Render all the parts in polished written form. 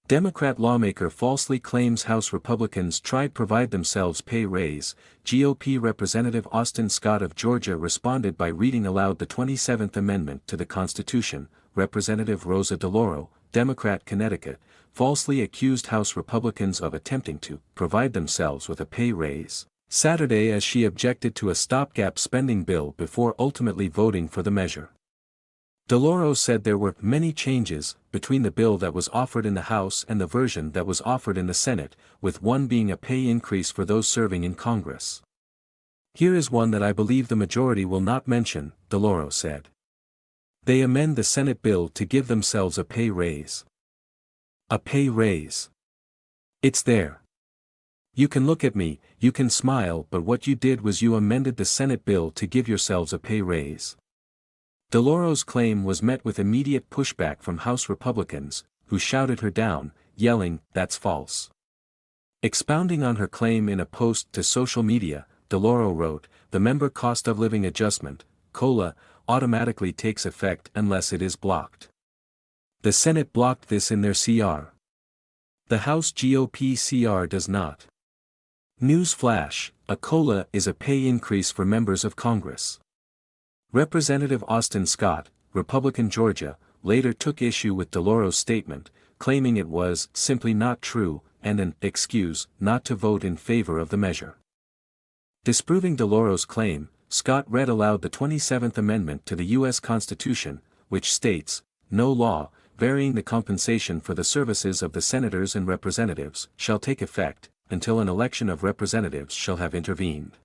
Democrat lawmaker falsely claims House Republicans tried provide themselves pay raise. GOP Representative Austin Scott of Georgia responded by reading aloud the 27th Amendment to the Constitution. Representative Rosa DeLauro, Democrat Connecticut, falsely accused House Republicans of attempting to provide themselves with a pay raise Saturday as she objected to a stopgap spending bill before ultimately voting for the measure. DeLauro said there were many changes between the bill that was offered in the House and the version that was offered in the Senate, with one being a pay increase for those serving in Congress. Here is one that I believe the majority will not mention, DeLauro said. They amend the Senate bill to give themselves a pay raise. A pay raise. It's there. You can look at me, you can smile, but what you did was you amended the Senate bill to give yourselves a pay raise. DeLauro's claim was met with immediate pushback from House Republicans, who shouted her down, yelling, "That's false." Expounding on her claim in a post to social media, DeLauro wrote, "The member cost of living adjustment, COLA, automatically takes effect unless it is blocked. The Senate blocked this in their CR. The House GOP CR does not. News flash, a COLA is a pay increase for members of Congress." Representative Austin Scott, Republican Georgia, later took issue with DeLauro's statement, claiming it was simply not true and an excuse not to vote in favor of the measure. Disproving DeLauro's claim, Scott read aloud the 27th Amendment to the U.S. Constitution, which states, "No law, varying the compensation for the services of the senators and representatives, shall take effect, until an election of representatives shall have intervened."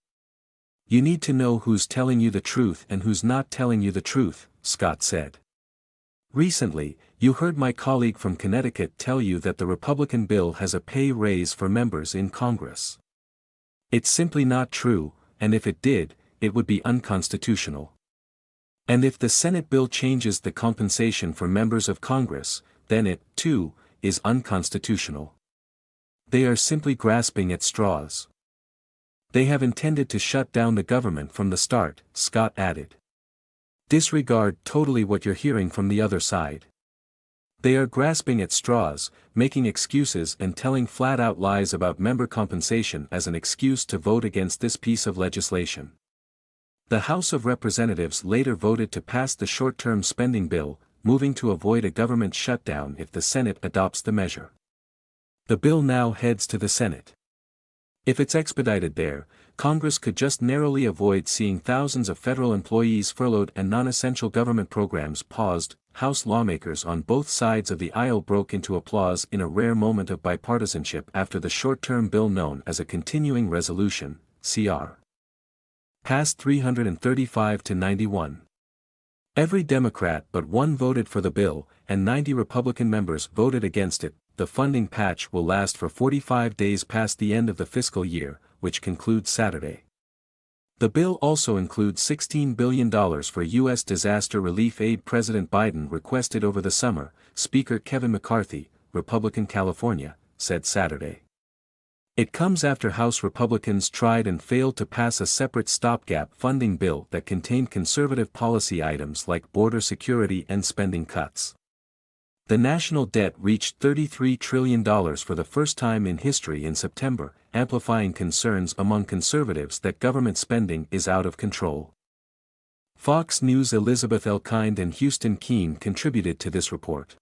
You need to know who's telling you the truth and who's not telling you the truth, Scott said. Recently, you heard my colleague from Connecticut tell you that the Republican bill has a pay raise for members in Congress. It's simply not true, and if it did, it would be unconstitutional. And if the Senate bill changes the compensation for members of Congress, then it, too, is unconstitutional. They are simply grasping at straws. They have intended to shut down the government from the start, Scott added. Disregard totally what you're hearing from the other side. They are grasping at straws, making excuses and telling flat-out lies about member compensation as an excuse to vote against this piece of legislation. The House of Representatives later voted to pass the short-term spending bill, moving to avoid a government shutdown if the Senate adopts the measure. The bill now heads to the Senate. If it's expedited there, Congress could just narrowly avoid seeing thousands of federal employees furloughed and non-essential government programs paused. House lawmakers on both sides of the aisle broke into applause in a rare moment of bipartisanship after the short-term bill known as a continuing resolution, CR, passed 335 to 91. Every Democrat but one voted for the bill, and 90 Republican members voted against it. The funding patch will last for 45 days past the end of the fiscal year, which concludes Saturday. The bill also includes $16 billion for U.S. disaster relief aid President Biden requested over the summer, Speaker Kevin McCarthy, Republican California, said Saturday. It comes after House Republicans tried and failed to pass a separate stopgap funding bill that contained conservative policy items like border security and spending cuts. The national debt reached $33 trillion for the first time in history in September, amplifying concerns among conservatives that government spending is out of control. Fox News' Elizabeth Elkind and Houston Keene contributed to this report.